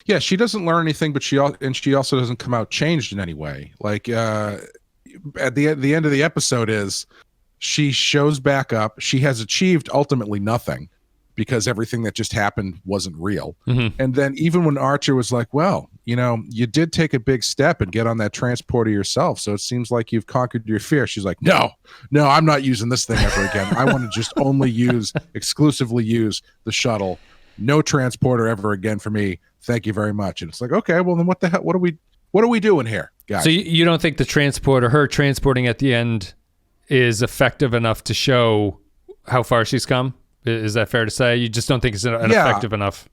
Yeah, she doesn't learn anything, but she also doesn't come out changed in any way. Like at the end of the episode is she shows back up. She has achieved ultimately nothing because everything that just happened wasn't real. Mm-hmm. And then even when Archer was like, well, you did take a big step and get on that transporter yourself. So it seems like you've conquered your fear. She's like, no, I'm not using this thing ever again. I want to just exclusively use the shuttle. No transporter ever again for me. Thank you very much. And it's like, okay, well then what the hell? What are we doing here, guys? So you don't think the transporter, her transporting at the end, is effective enough to show how far she's come? Is that fair to say? You just don't think it's effective enough?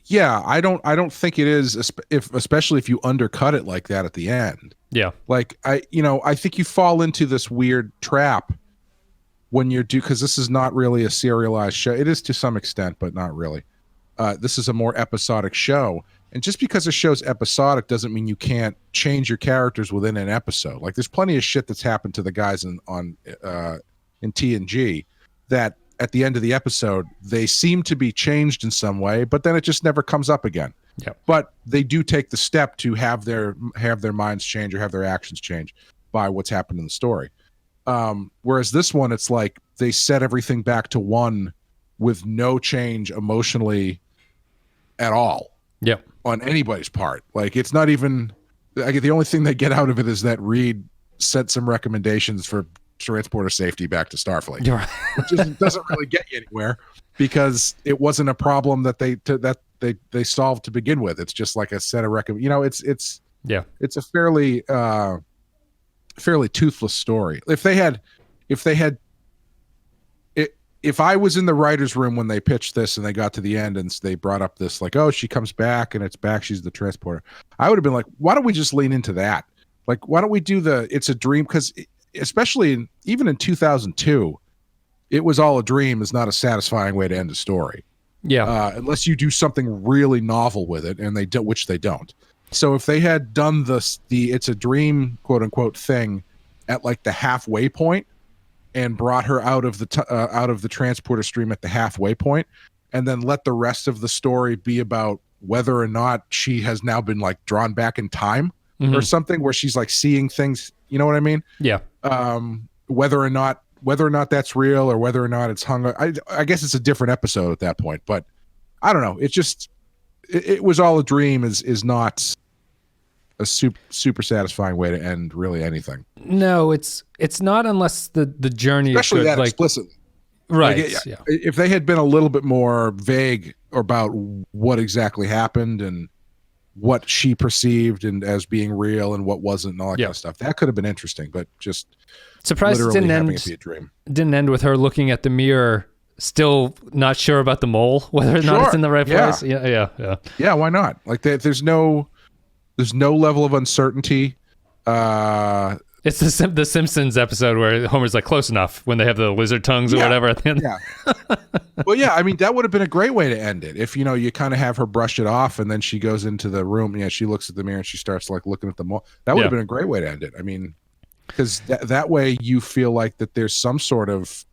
Yeah, I don't think it is, especially if you undercut it like that at the end. Yeah. Like I think you fall into this weird trap when because this is not really a serialized show. It is to some extent, but not really. This is a more episodic show. And just because a show's episodic doesn't mean you can't change your characters within an episode. Like there's plenty of shit that's happened to the guys in TNG that at the end of the episode, they seem to be changed in some way, but then it just never comes up again. Yep. But they do take the step to have their minds change or have their actions change by what's happened in the story. Whereas this one, it's like they set everything back to one with no change emotionally at all. Yep. On anybody's part. Like it's not even the only thing they get out of it is that Reed sent some recommendations for transporter safety back to Starfleet. Right. Which doesn't really get you anywhere because it wasn't a problem that they solved to begin with. It's just like a set of it's a fairly toothless story. If I was in the writer's room when they pitched this and they got to the end and they brought up this like, oh, she comes back and it's back, she's the transporter, I would have been like, why don't we just lean into that? Like, why don't we do it's a dream? Because especially even in 2002, it was all a dream is not a satisfying way to end a story. Yeah. Unless you do something really novel with it, and which they don't. So if they had done the it's a dream quote unquote thing at like the halfway point and brought her out of the transporter stream at the halfway point, and then let the rest of the story be about whether or not she has now been like drawn back in time or something, where she's like seeing things. You know what I mean? Yeah. Whether or not that's real or whether or not it's hung. I guess it's a different episode at that point, but I don't know. It just it was all a dream is not a super satisfying way to end really anything. No, it's not unless the journey especially is good, that explicitly. Right. Like, yeah. If they had been a little bit more vague about what exactly happened and what she perceived and as being real and what wasn't and all that kind of stuff, that could have been interesting, but just surprised it didn't end with her looking at the mirror, still not sure about the mole, whether or not it's in the right place. Yeah, why not? Like there's no level of uncertainty. It's the Simpsons episode where Homer's like close enough when they have the lizard tongues or whatever at the end. Yeah. Well, yeah, I mean, that would have been a great way to end it. If, you kind of have her brush it off and then she goes into the room. Yeah, she looks at the mirror and she starts like looking at the mole. That would have been a great way to end it. I mean, because that way you feel like that there's some sort of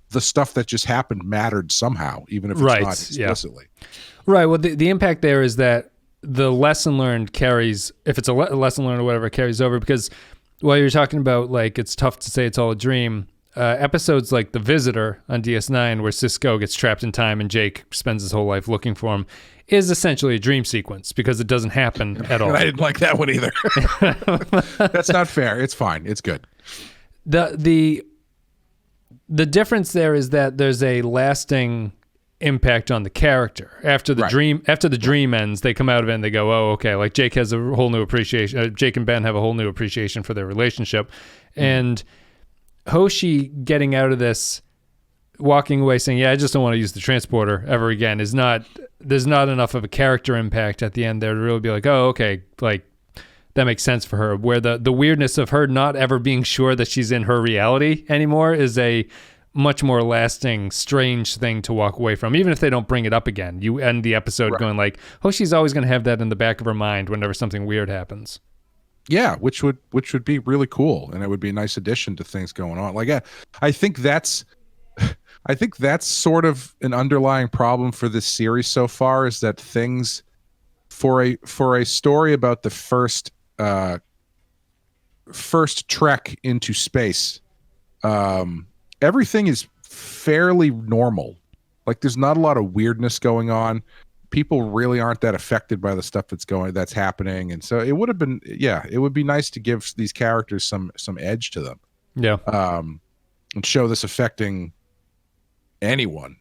the stuff that just happened mattered somehow, even if it's not explicitly. Yeah. Right. Well, the impact there is that the lesson learned carries, if it's a lesson learned or whatever, carries over, because while you're talking about like it's tough to say it's all a dream, episodes like The Visitor on DS9 where Sisko gets trapped in time and Jake spends his whole life looking for him is essentially a dream sequence because it doesn't happen at all. I didn't like that one either. That's not fair. It's fine. It's good. The difference there is that there's a lasting impact on the character after the dream ends. They come out of it and they go, oh, okay, like Jake has a whole new appreciation, Jake and Ben have a whole new appreciation for their relationship. And Hoshi getting out of this, walking away saying, yeah, I just don't want to use the transporter ever again, there's not enough of a character impact at the end there to really be like, oh, okay, like that makes sense for her, where the weirdness of her not ever being sure that she's in her reality anymore is a much more lasting, strange thing to walk away from. Even if they don't bring it up again, you end the episode going like, oh, she's always going to have that in the back of her mind whenever something weird happens. Yeah, which would be really cool, and it would be a nice addition to things going on. Like, I think that's sort of an underlying problem for this series so far, is that things for a story about the first trek into space, everything is fairly normal. Like there's not a lot of weirdness going on. People really aren't that affected by the stuff that's happening, and so it would have been, yeah, it would be nice to give these characters some edge to them, Yeah. and show this affecting anyone,